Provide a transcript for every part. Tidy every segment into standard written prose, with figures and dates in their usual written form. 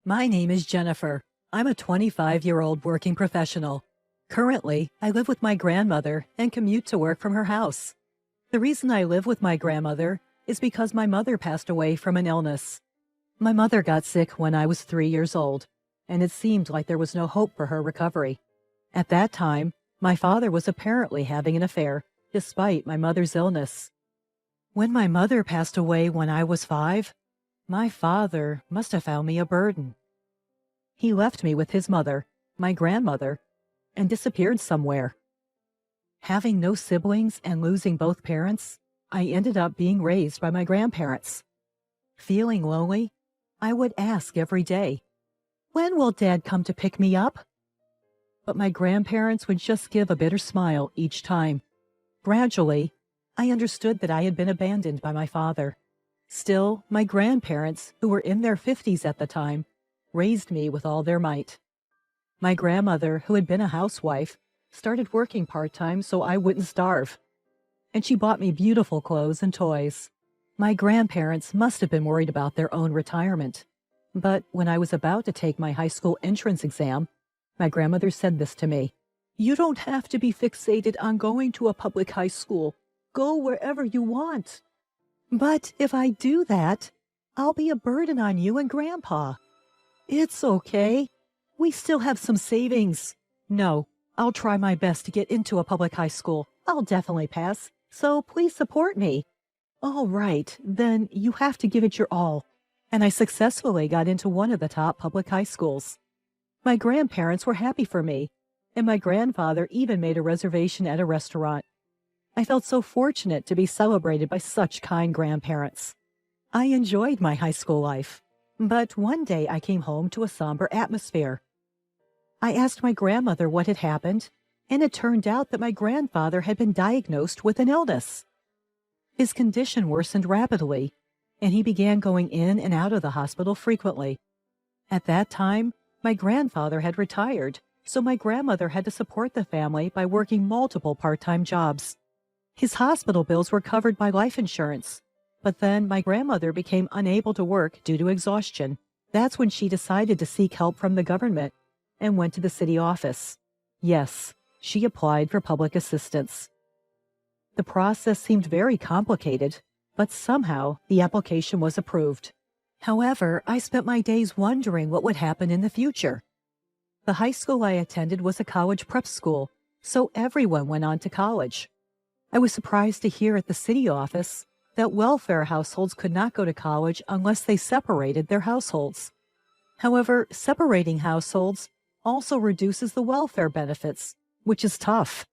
My name is Jennifer. I'm a 25-year-old working professional. Currently, I live with my grandmother and commute to work from her house. The reason I live with my grandmother is because my mother passed away from an illness. My mother got sick when I was 3 years old, and it seemed like there was no hope for her recovery. At that time, my father was apparently having an affair, despite my mother's illness. When my mother passed away when I was 5, my father must have found me a burden. He left me with his mother, my grandmother, and disappeared somewhere. Having no siblings and losing both parents, I ended up being raised by my grandparents. Feeling lonely, I would ask every day, "When will Dad come to pick me up?" But my grandparents would just give a bitter smile each time. Gradually, I understood that I had been abandoned by my father. Still, my grandparents, who were in their 50s at the time, raised me with all their might. My grandmother, who had been a housewife, started working part-time so I wouldn't starve. And she bought me beautiful clothes and toys. My grandparents must have been worried about their own retirement. But when I was about to take my high school entrance exam, my grandmother said this to me: "You don't have to be fixated on going to a public high school. Go wherever you want." "But if I do that, I'll be a burden on you and Grandpa." "It's okay. We still have some savings." "No, I'll try my best to get into a public high school. I'll definitely pass, so please support me." "All right, then you have to give it your all." And I successfully got into one of the top public high schools. My grandparents were happy for me, and my grandfather even made a reservation at a restaurant. I felt so fortunate to be celebrated by such kind grandparents. I enjoyed my high school life, but one day I came home to a somber atmosphere. I asked my grandmother what had happened, and it turned out that my grandfather had been diagnosed with an illness. His condition worsened rapidly, and he began going in and out of the hospital frequently. At that time, my grandfather had retired, so my grandmother had to support the family by working multiple part-time jobs. His hospital bills were covered by life insurance, but then my grandmother became unable to work due to exhaustion. That's when she decided to seek help from the government and went to the city office. Yes, she applied for public assistance. The process seemed very complicated, but somehow the application was approved. However, I spent my days wondering what would happen in the future. The high school I attended was a college prep school, so everyone went on to college. I was surprised to hear at the city office that welfare households could not go to college unless they separated their households. However, separating households also reduces the welfare benefits, which is tough.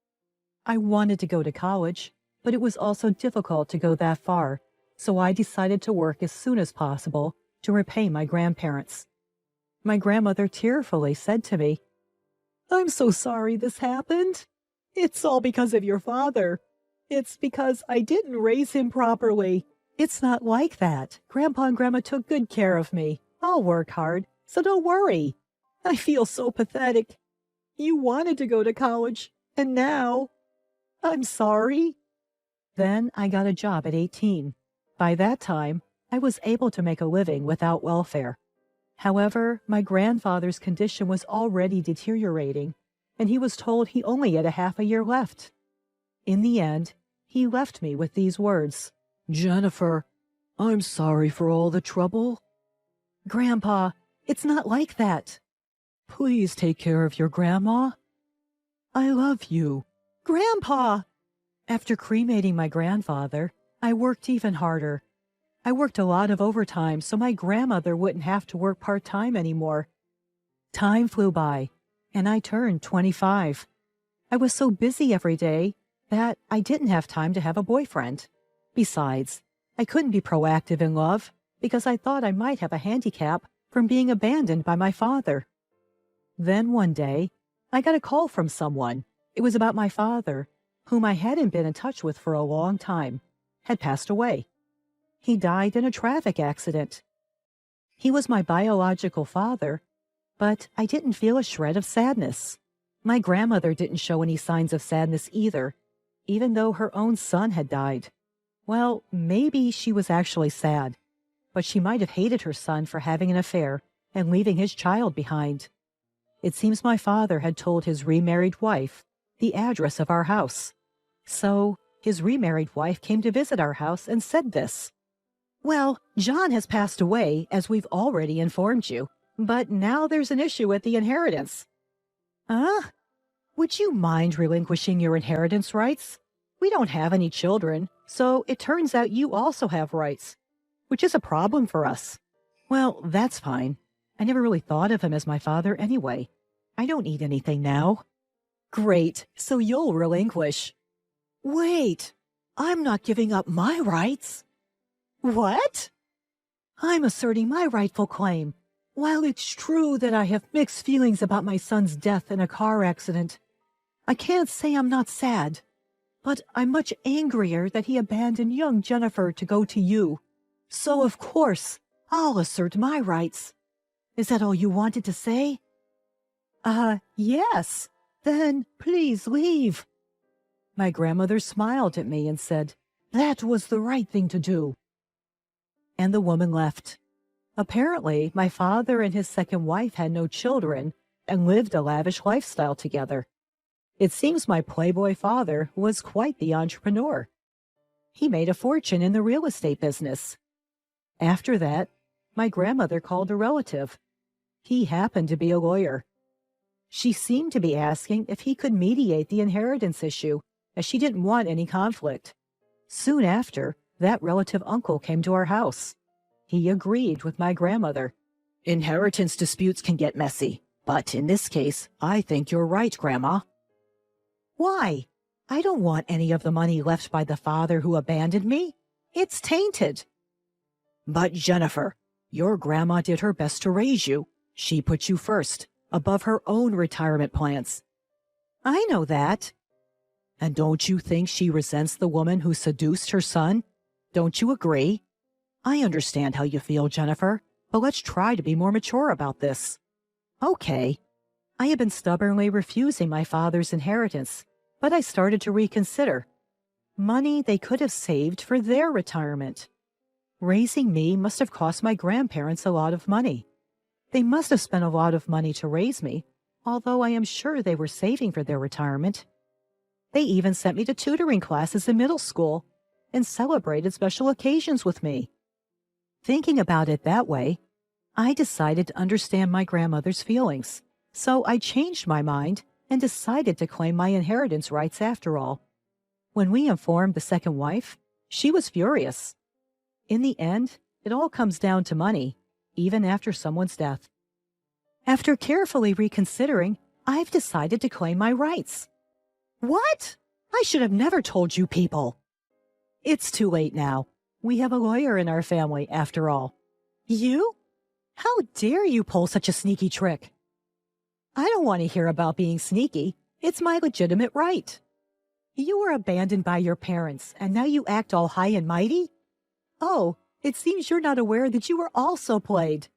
I wanted to go to college, but it was also difficult to go that far, so I decided to work as soon as possible to repay my grandparents. My grandmother tearfully said to me, "I'm so sorry this happened. It's all because of your father. It's because I didn't raise him properly." "It's not like that. Grandpa and Grandma took good care of me. I'll work hard, so don't worry." "I feel so pathetic. You wanted to go to college, and now I'm sorry." Then I got a job at 18. By that time, I was able to make a living without welfare. However, my grandfather's condition was already deteriorating, and he was told he only had a half a year left. In the end, he left me with these words: "Jennifer, I'm sorry for all the trouble." "Grandpa, it's not like that." "Please take care of your grandma. I love you." "Grandpa!" After cremating my grandfather, I worked even harder. I worked a lot of overtime so my grandmother wouldn't have to work part-time anymore. Time flew by, and I turned 25. I was so busy every day that I didn't have time to have a boyfriend. Besides, I couldn't be proactive in love because I thought I might have a handicap from being abandoned by my father. Then one day, I got a call from someone. It was about my father, whom I hadn't been in touch with for a long time, had passed away. He died in a traffic accident. He was my biological father, but I didn't feel a shred of sadness. My grandmother didn't show any signs of sadness either, even though her own son had died. Well, maybe she was actually sad, but she might have hated her son for having an affair and leaving his child behind. It seems my father had told his remarried wife the address of our house. So his remarried wife came to visit our house and said this. Well, John has passed away, as we've already informed you, but now there's an issue with the inheritance. Would you mind relinquishing your inheritance rights? We don't have any children, so it turns out you also have rights, which is a problem for us. Well, that's fine. I never really thought of him as my father anyway. I don't need anything now. Great, so you'll relinquish. Wait, I'm not giving up my rights. What? I'm asserting my rightful claim. While it's true that I have mixed feelings about my son's death in a car accident, I can't say I'm not sad. But I'm much angrier that he abandoned young Jennifer to go to you. So, of course, I'll assert my rights. Is that all you wanted to say? Yes. Then please leave. My grandmother smiled at me and said, that was the right thing to do. And the woman left. Apparently, my father and his second wife had no children and lived a lavish lifestyle together. It seems my playboy father was quite the entrepreneur. He made a fortune in the real estate business. After that, my grandmother called a relative. He happened to be a lawyer. She seemed to be asking if he could mediate the inheritance issue, as she didn't want any conflict. Soon after, that relative uncle came to our house. He agreed with my grandmother. Inheritance disputes can get messy, but in this case, I think you're right, Grandma. Why? I don't want any of the money left by the father who abandoned me. It's tainted. But Jennifer, your grandma did her best to raise you. She put you first, above her own retirement plans. I know that. And don't you think she resents the woman who seduced her son? Don't you agree? I understand how you feel, Jennifer, but let's try to be more mature about this. Okay. I had been stubbornly refusing my father's inheritance, but I started to reconsider. Money they could have saved for their retirement. Raising me must have cost my grandparents a lot of money. They must have spent a lot of money to raise me, although I am sure they were saving for their retirement. They even sent me to tutoring classes in middle school and celebrated special occasions with me. Thinking about it that way, I decided to understand my grandmother's feelings, so I changed my mind and decided to claim my inheritance rights after all. When we informed the second wife, she was furious. In the end, it all comes down to money, even after someone's death. After carefully reconsidering, I've decided to claim my rights. What? I should have never told you people. It's too late now. We have a lawyer in our family, after all. You? How dare you pull such a sneaky trick? I don't want to hear about being sneaky. It's my legitimate right. You were abandoned by your parents, and now you act all high and mighty? Oh, it seems you're not aware that you were also played.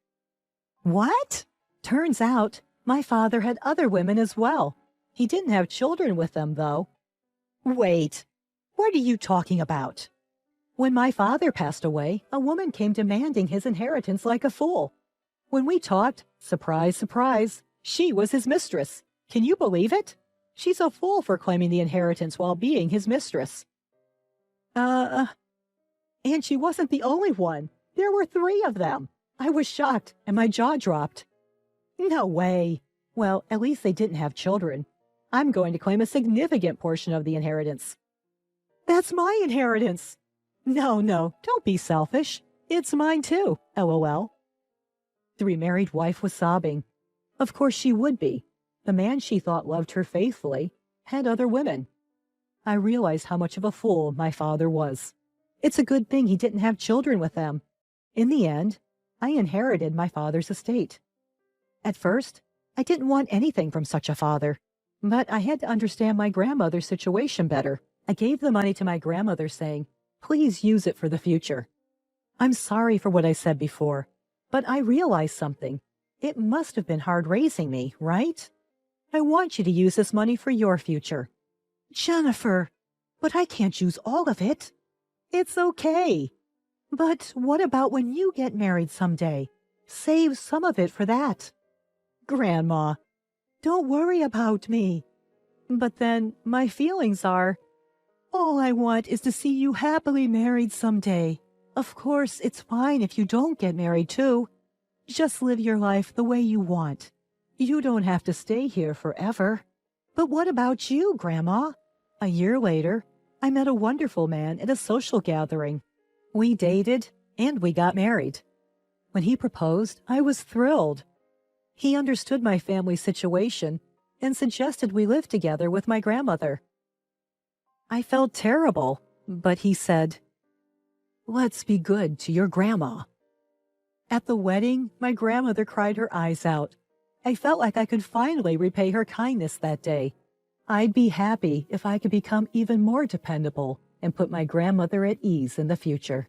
What? Turns out, my father had other women as well. He didn't have children with them, though. Wait, what are you talking about? When my father passed away, a woman came demanding his inheritance like a fool. When we talked, surprise, surprise, she was his mistress. Can you believe it? She's a fool for claiming the inheritance while being his mistress. And she wasn't the only one. There were 3 of them. I was shocked, and my jaw dropped. No way. Well, at least they didn't have children. I'm going to claim a significant portion of the inheritance. That's my inheritance. No, don't be selfish. It's mine too, LOL. The remarried wife was sobbing. Of course she would be. The man she thought loved her faithfully had other women. I realized how much of a fool my father was. It's a good thing he didn't have children with them. In the end, I inherited my father's estate. At first, I didn't want anything from such a father, but I had to understand my grandmother's situation better. I gave the money to my grandmother saying, please use it for the future. I'm sorry for what I said before, but I realized something. It must have been hard raising me, right? I want you to use this money for your future. Jennifer, but I can't use all of it. It's okay. But what about when you get married someday? Save some of it for that. Grandma, don't worry about me. But then my feelings are, all I want is to see you happily married someday. Of course, it's fine if you don't get married too. Just live your life the way you want. You don't have to stay here forever. But what about you, Grandma? A year later, I met a wonderful man at a social gathering. We dated and we got married. When he proposed, I was thrilled. He understood my family situation and suggested we live together with my grandmother. I felt terrible, but he said, "Let's be good to your grandma." At the wedding, my grandmother cried her eyes out. I felt like I could finally repay her kindness that day. I'd be happy if I could become even more dependable and put my grandmother at ease in the future.